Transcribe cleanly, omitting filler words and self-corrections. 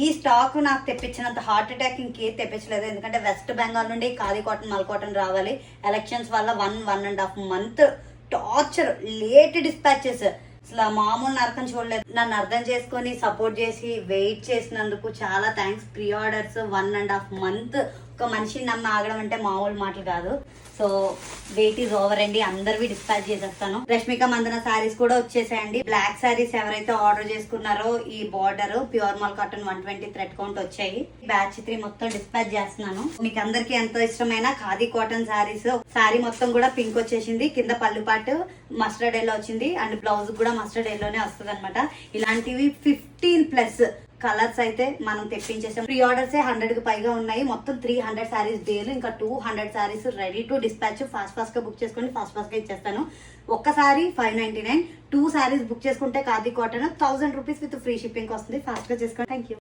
ఈ స్టాక్ నాకు తెప్పించినంత heart attack ఇంకే తెప్పించలేదు. ఎందుకంటే వెస్ట్ బెంగాల్ నుండి ఖాదీ కాటన్ మల్ కాటన్ రావాలి. ఎలక్షన్స్ వల్ల 1.5 month టార్చర్, లేట్ డిస్పాచెస్, అసలు మామూలు నరకం చూడలేదు. నన్ను అర్థం చేసుకొని సపోర్ట్ చేసి వెయిట్ చేసినందుకు చాలా థ్యాంక్స్. ప్రీ ఆర్డర్స్ 1.5 month ఒక మనిషిని నమ్మి ఆగడం అంటే మామూలు మాటలు కాదు. సో వెయిట్ ఈజ్ ఓవర్ అండి. అందరివి డిస్పాచ్ చేసేస్తాను. రష్మిక మందన శారీస్ కూడా వచ్చేసాయండి. బ్లాక్ శారీస్ ఎవరైతే ఆర్డర్ చేసుకున్నారో ఈ border pure mall cotton 120 thread count వచ్చాయి. బ్యాచ్ 3 మొత్తం డిస్పాచ్ చేస్తున్నాను. మీకు అందరికి ఎంతో ఇష్టమైన ఖాదీ కాటన్ శారీస్. శారీ మొత్తం కూడా పింక్ వచ్చేసింది. కింద పళ్ళు పాటు మస్టర్డ్ ఎల్లో వచ్చింది అండ్ బ్లౌజ్ కూడా మస్టర్డ్ ఎల్లోనే వస్తుంది అనమాట. ఇలాంటివి 15+ కలర్స్ అయితే మనం తెప్పించేసాం. ప్రీ ఆర్డర్స్ 100కి పైగా ఉన్నాయి. మొత్తం 300 శారీస్ డేలు, ఇంకా 200 saris ready to dispatch. Fast గా బుక్ చేసుకోండి, ఫాస్ట్ గా ఇచ్చేస్తాను. ఒక్కసారి 599, 2 శారీస్ బుక్ చేసుకుంటే khadi cotton 1000 rupees with free shipping వస్తుంది. ఫాస్ట్ గా చేసుకోండి. Thank you.